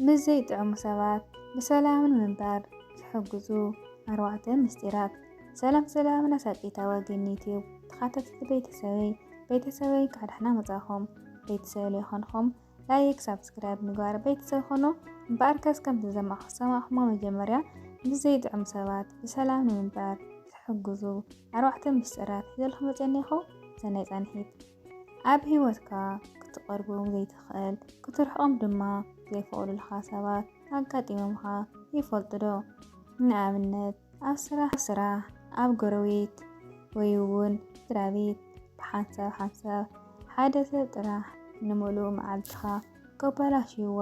ምስ ዘይጥዕሙ ሰባት ብሰላምን ምንባር ዝሕግዙ 4 ምስጢራት። ሰላም ነሳቂታ ወገን ዩቲዩብ ተኸታተልቲ ቤተሰበይ ካድሕና መጻኹም ቤተሰብ ለይኾንኹም ላይክ ሳብስክራይብ ምግባር ቤተሰብ ኾኖ እምበኣርከስ ከም ዝሰማዕኹሞ መጀመርያ ምስ ዘይጥዕሙ ሰባት ብሰላም ንምንባር ዝሕግዙ 4 ምስጢራት ሒዘልኩም መፅአኒኹ ሰናይ ጻንሒት። ኣብ ህይወትካ ክትቀርቦም ዘይትኽእል ክትርሕቆም ድማ ዘይፈቕዱልካ ሰባት ኣጋጢሞምካ ይፈልጡ ዶ? ንኣብነት ኣብ ስራሕ፣ ኣብ ጎረቤት ወይ እውን ስድራቤት ብሓንሳብ ሓደ ሰብ ጥራሕ ንምሉእ መዓልትኻ ከበላሽይዋ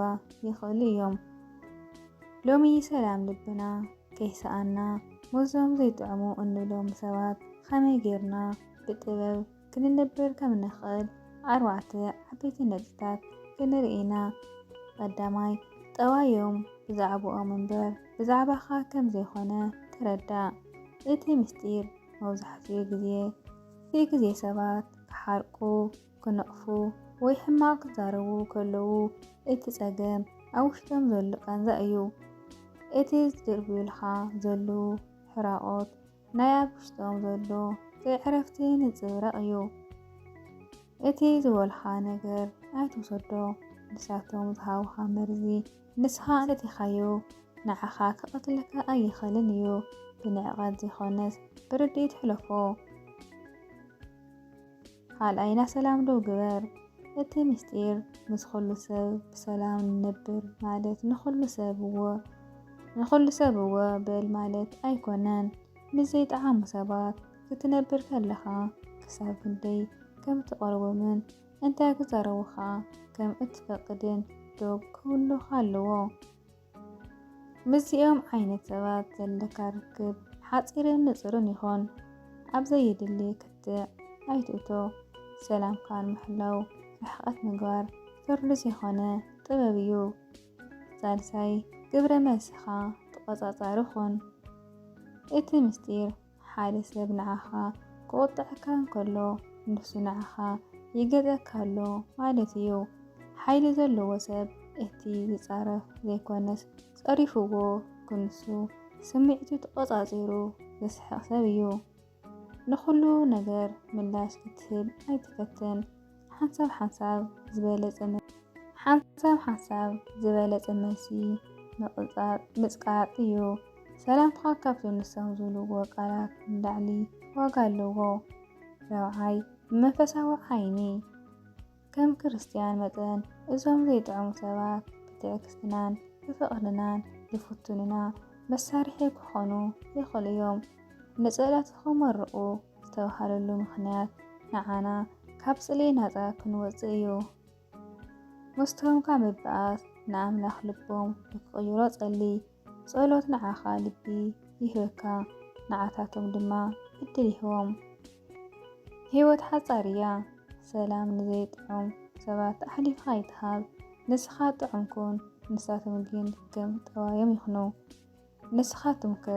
ይኽእሉ እዮም። ሎሚ ሰላም ልብና ከይሰኣና መዞም ዘይጥዕሙ እንብሎም ሰባት ከመይ ጌርና ብጥበብ ክንነብር ከም ንኽእል 4 ዓበይቲ ነጥብታት ክንርኢና። ቀዳማይ ጠዋዮም ብዛዕባኦም እምበር ብዛዕባኻ ከም ዘይኾነ ተረዳእ። እቲ ምስጢር መብዛሕትኡ ግዜ ሰባት ክሓርቁ፣ ክነቕፉ ወይ ሕማቕ ክዛረቡ ከለዉ እቲ ፀገም ኣብ ውሽጦም ዘሎ ቃንዛ እዩ። እቲ ዝድርብዩልካ ዘለዉ ሕራቆት ናይ ኣብ ውሽጦም ዘሎ ዘይዕረፍቲ ነፀብራቕ እዩ። እቲ ዝበልካ ነገር ኣይትውሰዶ፣ ንሳቶም ዝሃቡኻ መርዚ ንስኻ እንተቲኻዮ ንዓኻ ከቐትለካ ኣይኽእልን እዩ። ብንዕቐት ዘይኾነስ ብርድኢት ሕለፎ። ካልኣይና ሰላም ደው ግበር። እቲ ምስጢር ምስ ኩሉ ሰብ ብሰላም ንነብር ማለት ንኩሉ ሰብ እወ በል ማለት ኣይኮነን። ምስ ዘይጠዓሙ ሰባት ክትነብር ከለኻ ክሳብ ክንደይ ከም እትቐርቦምን እንታይ ክዛረቡኻ ከም እትፈቅድን ዶ ክህልወካ ኣለዎ። ምስዚኦም ዓይነት ሰባት ዘለካ ርክብ ሓፂርን ንፁርን ይኹን። ኣብ ዘይድሊ ክትዕ ኣይትእቶ። ሰላምካ ንምሕላው ርሕቀት ምግባር ፍርዱ ዘይኮነ ጥበብ እዩ። ሳልሳይ ግብረ መልስኻ ተቆፃፃሪ ኩን። እቲ ምስጢር ሓደ ሰብ ንዓኻ ክቁጥዐካ እንከሎ ንሱ ንዓኻ ይገዝአካ ኣሎ ማለት እዩ። ሓይሊ ዘለዎ ሰብ እቲ ዝፃረፍ ዘይኮነስ ፀሪፍዎ ክንሱ ስምዒቱ ተቆፃፂሩ ዘስሕቕ ሰብ እዩ። ንኩሉ ነገር ምላሽ ክትህብ ኣይትፈትን። ሓንሳብ ዝበለፀ መልሲ ምጽቃጥ እዩ። ሰላምካ ካብቶም ንሶም ዝብልዎ ቃላት ንላዕሊ ዋጋ ኣለዎ። ራብዓይ ብመንፈሳዊ ዓይኒ ከም ክርስትያን መጠን እዞም ዘይጥዕሙ ሰባት ብትዕግስትናን ብፍቕርናን ዝፍትኑና መሳርሒ ክኾኑ ይኽእሉ እዮም። ንፀሎት ክመርቁ ዝተባህለሉ ምኽንያት ንዓና ካብ ፅልኢ ናፃ ክንወፅእ እዩ። ምስቶምካ ምብኣስ ንኣምላኽ ልቦም ንክቕይሮ ጸልይ። ጸሎት ንዓኻ ልቢ ይህበካ፣ ንዓታቶም ድማ ዕድል ይህቦም። ህይወት ሓፃር እያ። ሰላም ንዘይጥዑም ሰባት ኣሕሊፍካ ይትሃብ። ንስኻ ጥዑም ኩን፣ ንሳቶም ግን ከም ጠዋዮም ይኹኑ። ንስኻትኩም ከ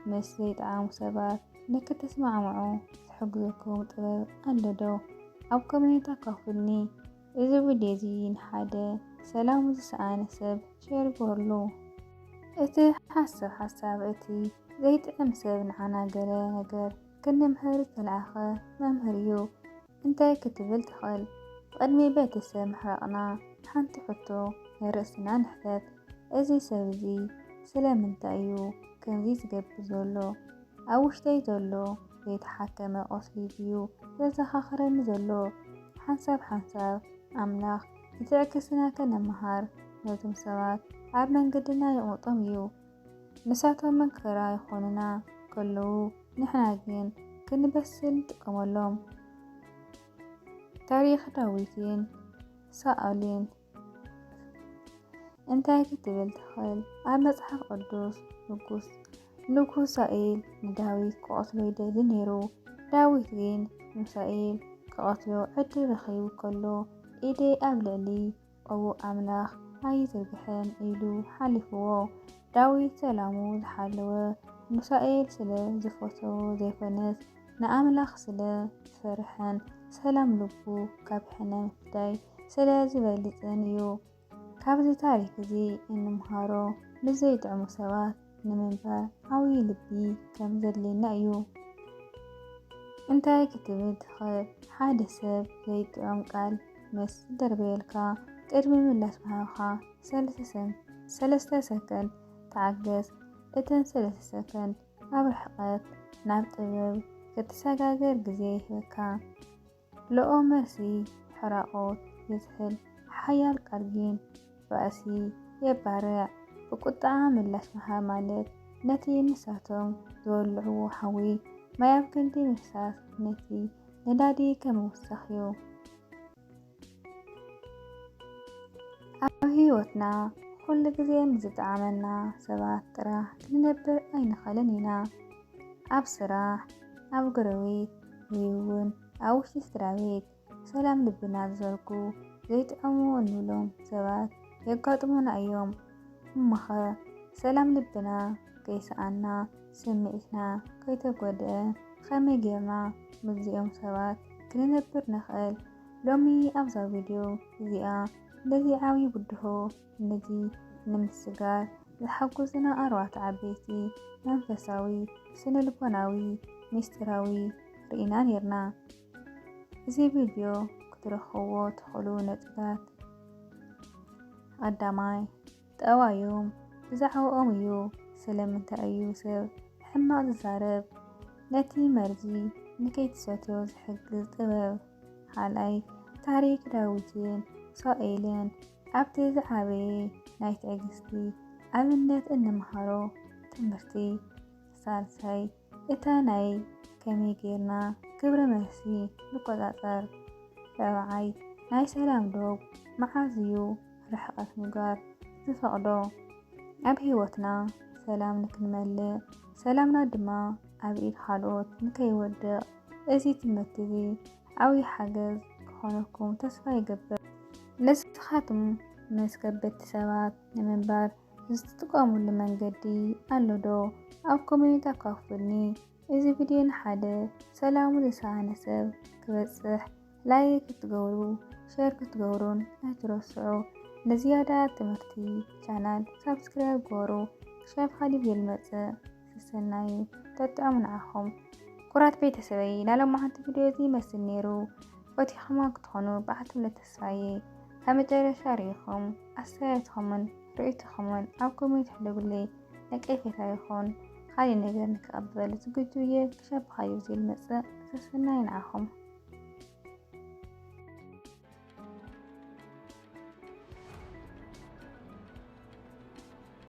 ምስ ዘይጠዓሙ ሰባት ንክትስማዕምዑ ዝሕግዘኩም ጥበብ ኣሎ ዶ? ኣብ ኮሜንት ኣካፍሉኒ። እዚ ቪድዮ እዚ ንሓደ ሰላሙ ዝሰኣነ ሰብ ሼር ግበርሉ። እቲ ሓሳብ እቲ ዘይጥዕም ሰብ ንዓና ገለ ነገር ክንምህር ዝተለኣኸ መምህር እዩ። እንታይ ክትብል ትኽእል? ቅድሚ ቤተሰብ ምሕራቕና ሓንቲ ሕቶ ንርእስና ንሕተት። እዚ ሰብ እዚ ስለምንታይ እዩ ከምዚ ዝገብር ዘሎ? ኣብ ውሽጠይ ዘሎ ዘይተሓከመ ቁስሊ ድዩ ዘዘኻኽረኒ ዘሎ? ሓንሳብ ኣምላኽ ብትዕግስትና ከነምሃር ነቶም ሰባት ኣብ መንገድና ይቕምጦም እዩ። ንሳቶም መከራ ይኾኑና ከለዉ ንሕና ግን ክንበስል ንጥቀመሎም። ታሪኽ ዳዊትን ሳኦልን እንታይ ክትብል ትኽእል? ኣብ መጽሓፍ ቅዱስ ንጉስ ሳኦል ንዳዊት ክቐትሎ ይደሊ ነይሩ። ዳዊት ግን ንሳኦል ክቐትሎ ዕድል ረኺቡ ከሎ ኢደይ ኣብ ልዕሊ ቀቡእ ኣምላኽ ኣይዝርግሕን ኢሉ ሓሊፍዎ። ዳዊት ሰላሙ ዝሓለወ ንሳኦል ስለ ዝፈተዎ ዘይኮነስ ንኣምላኽ ስለ ዝፈርሕን ሰላም ልቡ ካብ ሕነ ምፍዳይ ስለ ዝበልፅን እዩ። ካብዚ ታሪክ እዚ እንምሃሮ ንዘይጥዕሙ ሰባት ንምንባር ዓብዪ ልቢ ከም ዘድልየና እዩ። እንታይ ክትብል ትኽእል? ሓደ ሰብ ዘይጥዕም ቃል ምስ ደርበየልካ ቅድሚ ምላስ ምሃብካ 3 ሰከንድ ተዓገስ። እተን 3 ሰከንድ ኣብ ርሕቐት ናብ ጥበብ ክትሰጋገር ግዜ ይህበካ። ልኦ መርሲ ሕራቆት የዝሕል ሓያል ቃል ግን ባእሲ የባርዕ። ብቁጣ ምላሽ ምሃብ ማለት ነቲ ንሳቶም ዝበልዕዎ ሓዊ ማይ ኣብ ክንዲ ምፍሳስ ነቲ ነዳዲ ከምውሳኽ እዩ። ኣብ ህይወትና ኩሉ ግዜ ንዝጠዓመና ሰባት ጥራሕ ክንነብር ኣይንኽእልን ኢና። ኣብ ስራሕ፣ ኣብ ጎረቤት ወይ እውን ኣብ ውሽጢ ስድራቤት ሰላም ልብና ዝዘርጉ ዘይጥዕሙ እንብሎም ሰባት የጋጥሙና እዮም። እሞኸ ሰላም ልብና ከይሰኣና ስምዒትና ከይተጎድአ ከመይ ጌርና ምዚኦም ሰባት ክንነብር ንኽእል? ሎሚ ኣብዛ ቪድዮ እዚኣ ነዚ ዓብዪ ጉድሆ ነዚ ንምስጋር ዝሓጉዝና 4 ዓበይቲ መንፈሳዊ፣ ስነልቦናዊ፣ ሚስጥራዊ ርኢና ነርና። እዚ ቪድዮ ክትረኽብዎ ትኽእሉ ነጥብታት: ቀዳማይ ጠባዮም ብዛዕባኦም እዩ። ስለምንታይ እዩ ሰብ ሕማቕ ዝዛረብ? ነቲ መርዚ ንከይትሰትዮ ዝሕግዝ ጥበብ። ካልኣይ ታሪክ ዳዊትን ሳኦኤልን ኣብቲ ዝዓበየ ናይ ትዕግስቲ ኣብነት እንምሃሮ ትምህርቲ። ሳልሳይ እታ ናይ ከመይ ጌርና ግብረ መልሲ ንቆፃፀር። ራብዓይ ናይ ሰላም ዶብ መዓዝ እዩ ርሕቐት ምግባር ዝፈቕዶ? ኣብ ህይወትና ሰላም ንክንመልእ ሰላምና ድማ ኣብ ኢድ ካልኦት ንከይወድቕ እዚ ትምህርቲ እዚ ዓብዪ ሓገዝ ክኾነኩም ተስፋ ይገብር። ንስኻትኩም ምስ ከበድቲ ሰባት ንምንባር ዝትጥቀሙሉ መንገዲ ኣሎ ዶ? ኣብ ኮሜንት ኣካፍሉኒ። እዚ ቪድዮ ንሓደ ሰላሙ ዝሰኣነ ሰብ ክበፅሕ ላይክ ክትገብሩ ሼር ክትገብሩን ኣይትረስዑ። ንዝያዳ ትምህርቲ ቻናል ሳብስክራይብ ገበሩ። ሻብ ካሊእ ዝመፅእ ስሰናዩ ተጥዕሙ ንዓኹም ኩራት ቤተሰበይ። ናሎማዓንቲ ቪድዮ እዚ ይመስል ነይሩ። ፈቲኹማ ክትኾኑ ብዓትምለ ተስፋየ። ካብ መጨረሻ ርኢኹም ኣስተያየትኹምን ርእይቶኹምን ኣብ ኮሜንት ሕልጉለይ። ነቀፌታ ይኹን ካሊእ ነገር ንክቕበል ዝግጁ እየ። ክሻብ ካሊእ ዝመፅእ ስሰናይ ንዓኹም።